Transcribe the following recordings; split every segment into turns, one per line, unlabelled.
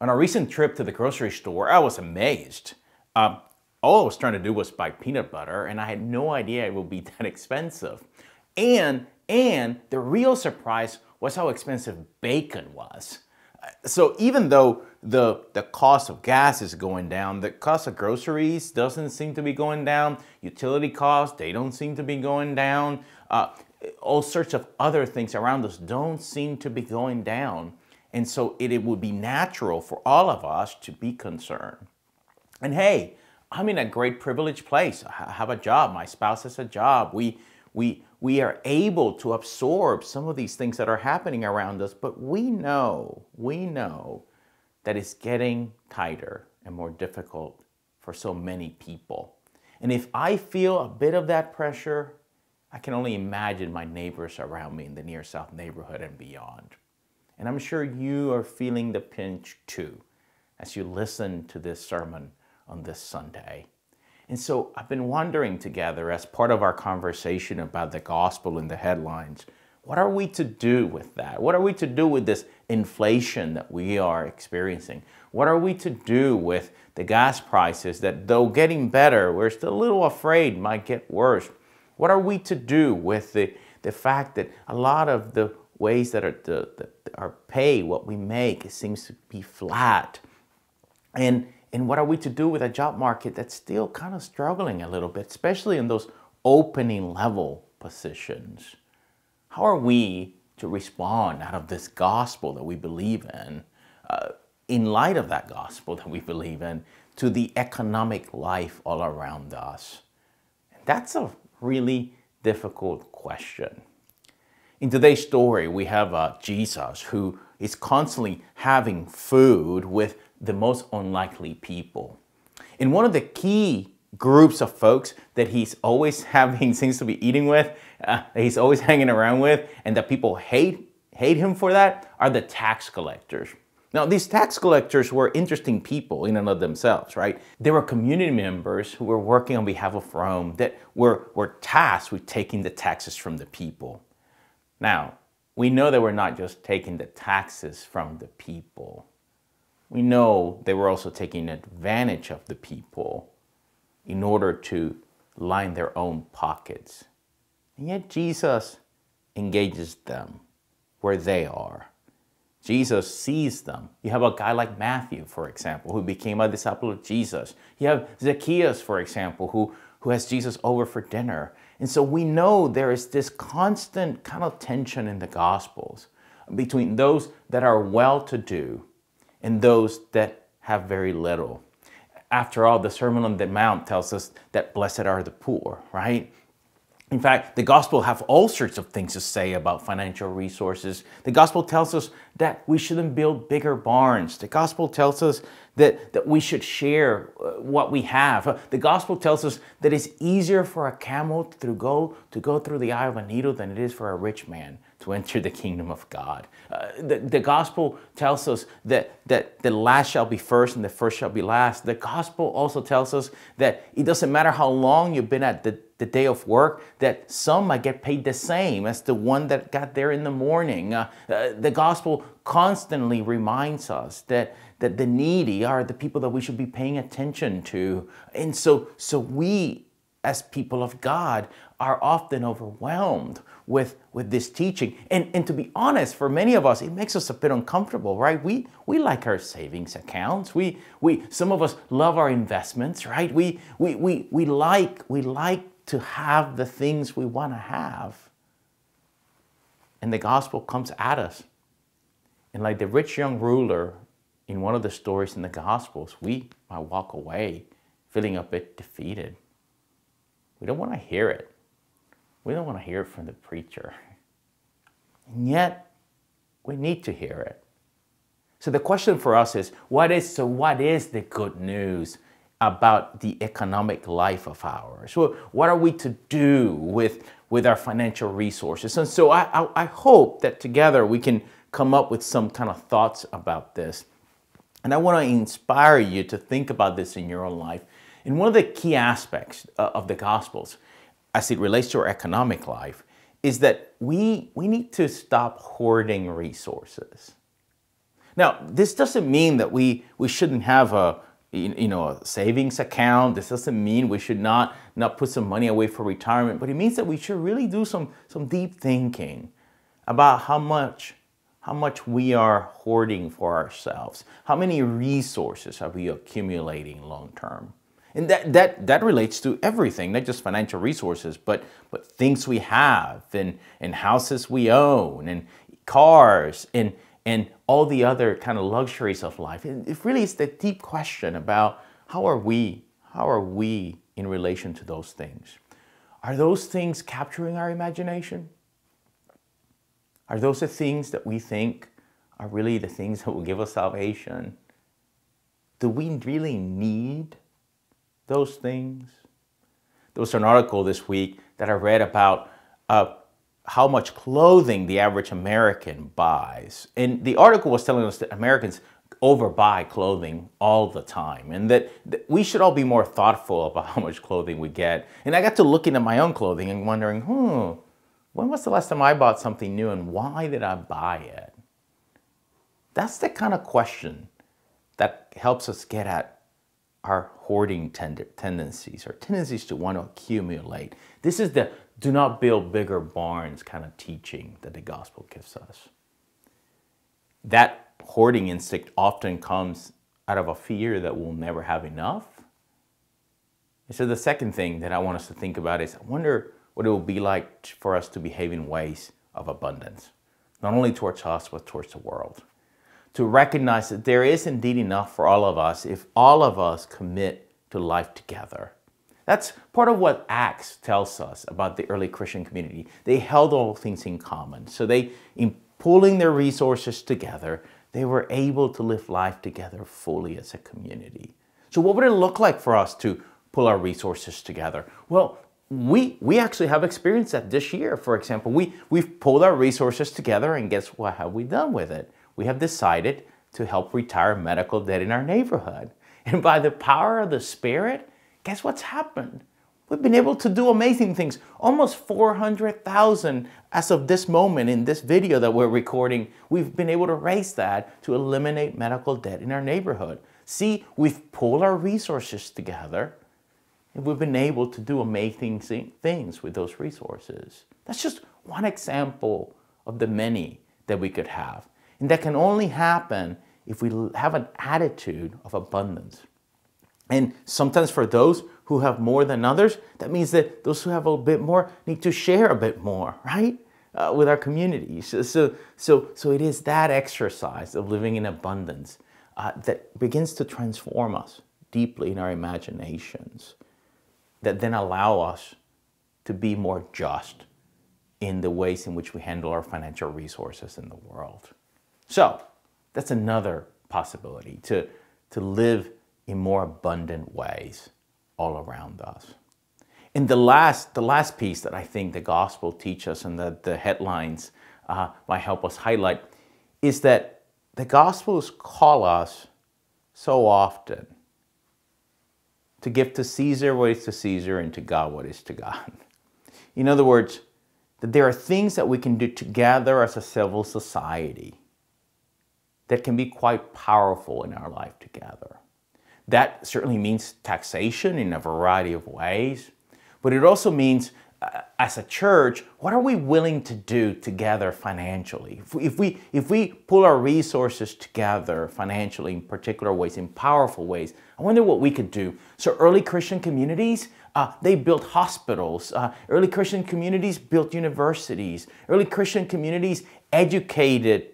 On a recent trip to the grocery store, I was amazed. All I was trying to do was buy peanut butter, and I had no idea it would be that expensive. And the real surprise was how expensive bacon was. So even though the cost of gas is going down, the cost of groceries doesn't seem to be going down. Utility costs, they don't seem to be going down. All sorts of other things around us don't seem to be going down. And so it would be natural for all of us to be concerned. And hey, I'm in a great privileged place. I have a job. My spouse has a job. We are able to absorb some of these things that are happening around us, but we know that it's getting tighter and more difficult for so many people. And if I feel a bit of that pressure, I can only imagine my neighbors around me in the near South neighborhood and beyond. And I'm sure you are feeling the pinch too as you listen to this sermon on this Sunday. And so I've been wondering together, as part of our conversation about the gospel and the headlines, what are we to do with that? What are we to do with this inflation that we are experiencing? What are we to do with the gas prices that, though getting better, we're still a little afraid might get worse? What are we to do with the fact that a lot of the ways that our pay, what we make, it seems to be flat? And what are we to do with a job market that's still kind of struggling a little bit, especially in those opening level positions? How are we to respond out of this gospel that we believe in light of that gospel that we believe in, to the economic life all around us? And that's a really difficult question. In today's story, we have Jesus, who is constantly having food with the most unlikely people. And one of the key groups of folks that he's always seems to be eating with, that he's always hanging around with, and that people hate him for that, are the tax collectors. Now, these tax collectors were interesting people in and of themselves, right? They were community members who were working on behalf of Rome that were tasked with taking the taxes from the people. Now, we know that we're not just taking the taxes from the people. We know they were also taking advantage of the people in order to line their own pockets. And yet Jesus engages them where they are. Jesus sees them. You have a guy like Matthew, for example, who became a disciple of Jesus. You have Zacchaeus, for example, who has Jesus over for dinner. And so we know there is this constant kind of tension in the Gospels between those that are well-to-do and those that have very little. After all, the Sermon on the Mount tells us that blessed are the poor, right? In fact, the gospel have all sorts of things to say about financial resources. The gospel tells us that we shouldn't build bigger barns. The gospel tells us that we should share what we have. The gospel tells us that it's easier for a camel to go through the eye of a needle than it is for a rich man to enter the kingdom of God. The gospel tells us that the last shall be first and the first shall be last. The gospel also tells us that it doesn't matter how long you've been at the day of work, that some might get paid the same as the one that got there in the morning. The gospel constantly reminds us that the needy are the people that we should be paying attention to. And so we, as people of God, are often overwhelmed with this teaching. And to be honest, for many of us, it makes us a bit uncomfortable, right? We like our savings accounts. Some of us love our investments, right? We like to have the things we want to have. And the gospel comes at us. And like the rich young ruler in one of the stories in the Gospels, we might walk away feeling a bit defeated. We don't want to hear it. We don't want to hear it from the preacher. And yet, we need to hear it. So the question for us is, what is the good news about the economic life of ours? Well, what are we to do with our financial resources? And so I hope that together we can come up with some kind of thoughts about this. And I want to inspire you to think about this in your own life. And one of the key aspects of the Gospels, as it relates to our economic life, is that we need to stop hoarding resources. Now, this doesn't mean that we shouldn't have a a savings account. This doesn't mean we should not put some money away for retirement, but it means that we should really do some deep thinking about how much we are hoarding for ourselves. How many resources are we accumulating long term? And that relates to everything, not just financial resources, but things we have and houses we own and cars and all the other kind of luxuries of life. It really is the deep question about how are we in relation to those things? Are those things capturing our imagination? Are those the things that we think are really the things that will give us salvation? Do we really need those things? There was an article this week that I read about how much clothing the average American buys. And the article was telling us that Americans overbuy clothing all the time and that we should all be more thoughtful about how much clothing we get. And I got to looking at my own clothing and wondering, when was the last time I bought something new and why did I buy it? That's the kind of question that helps us get at our hoarding tendencies, or tendencies to want to accumulate. This is the do not build bigger barns kind of teaching that the gospel gives us. That hoarding instinct often comes out of a fear that we'll never have enough. And so the second thing that I want us to think about is, I wonder what it will be like for us to behave in ways of abundance, not only towards us, but towards the world. To recognize that there is indeed enough for all of us if all of us commit to life together. That's part of what Acts tells us about the early Christian community. They held all things in common. So in pulling their resources together, they were able to live life together fully as a community. So what would it look like for us to pull our resources together? Well, we actually have experienced that this year. For example, we've pulled our resources together, and guess what have we done with it? We have decided to help retire medical debt in our neighborhood. And by the power of the Spirit, guess what's happened? We've been able to do amazing things. Almost 400,000 as of this moment in this video that we're recording. We've been able to raise that to eliminate medical debt in our neighborhood. See, we've pulled our resources together and we've been able to do amazing things with those resources. That's just one example of the many that we could have. And that can only happen if we have an attitude of abundance. And sometimes for those who have more than others, that means that those who have a bit more need to share a bit more, right? With our communities. So it is that exercise of living in abundance that begins to transform us deeply in our imaginations, that then allow us to be more just in the ways in which we handle our financial resources in the world. So that's another possibility, to live in more abundant ways all around us. And the last piece that I think the gospel teaches us and that the headlines might help us highlight is that the gospels call us so often to give to Caesar what is to Caesar and to God what is to God. In other words, that there are things that we can do together as a civil society that can be quite powerful in our life together. That certainly means taxation in a variety of ways, but it also means as a church, what are we willing to do together financially? If we pull our resources together financially in particular ways, in powerful ways, I wonder what we could do. So early Christian communities, they built hospitals. Early Christian communities built universities. Early Christian communities educated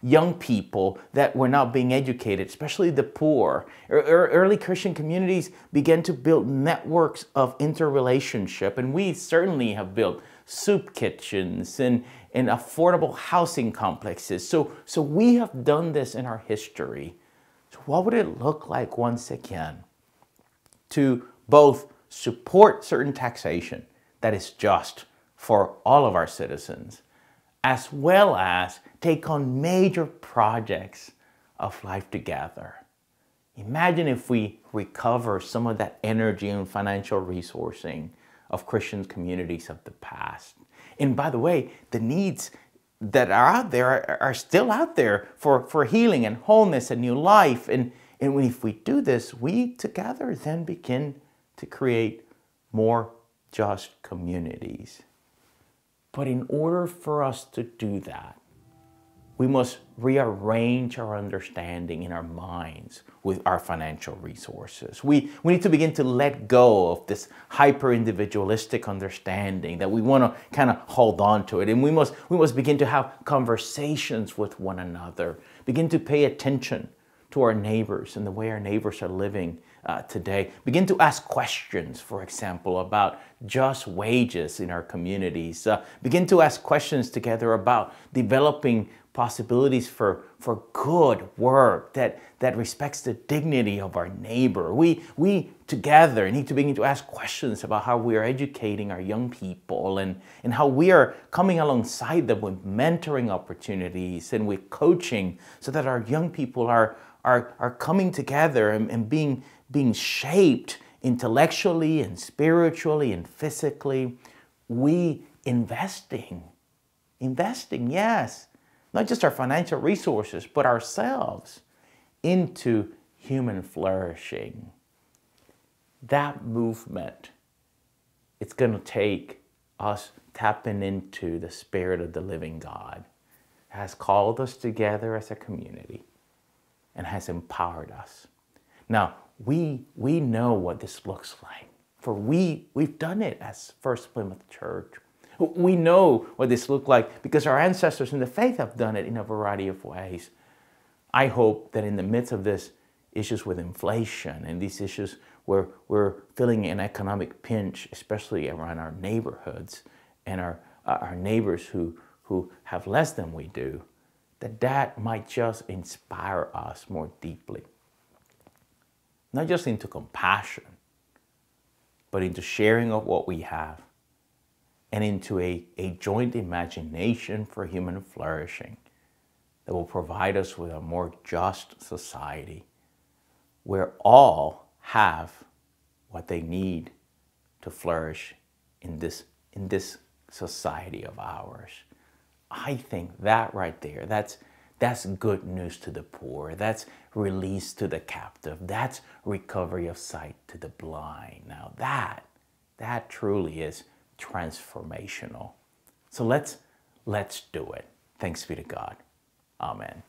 young people that were not being educated, especially the poor. Early Christian communities began to build networks of interrelationship, and we certainly have built soup kitchens and affordable housing complexes. So we have done this in our history. So what would it look like once again to both support certain taxation that is just for all of our citizens, as well as take on major projects of life together? Imagine if we recover some of that energy and financial resourcing of Christian communities of the past. And by the way, the needs that are out there are still out there for healing and wholeness and new life. And if we do this, we together then begin to create more just communities. But in order for us to do that, we must rearrange our understanding in our minds with our financial resources. We need to begin to let go of this hyper-individualistic understanding that we want to kind of hold on to it. And we must begin to have conversations with one another, begin to pay attention to our neighbors and the way our neighbors are living today. Begin to ask questions, for example, about just wages in our communities. Begin to ask questions together about developing possibilities for good work that respects the dignity of our neighbor. We together need to begin to ask questions about how we are educating our young people and how we are coming alongside them with mentoring opportunities and with coaching so that our young people are coming together and being shaped intellectually and spiritually and physically. Investing, yes. Not just our financial resources, but ourselves into human flourishing. That movement, it's going to take us tapping into the Spirit of the living God, has called us together as a community and has empowered us. Now, we know what this looks like, for we've done it as First-Plymouth Church. We know what this looked like because our ancestors in the faith have done it in a variety of ways. I hope that in the midst of these issues with inflation and these issues where we're feeling an economic pinch, especially around our neighborhoods and our neighbors who have less than we do, that might just inspire us more deeply. Not just into compassion, but into sharing of what we have, and into a joint imagination for human flourishing that will provide us with a more just society where all have what they need to flourish in this society of ours. I think that right there, that's good news to the poor. That's release to the captive. That's recovery of sight to the blind. Now that truly is transformational. So let's do it. Thanks be to God. Amen.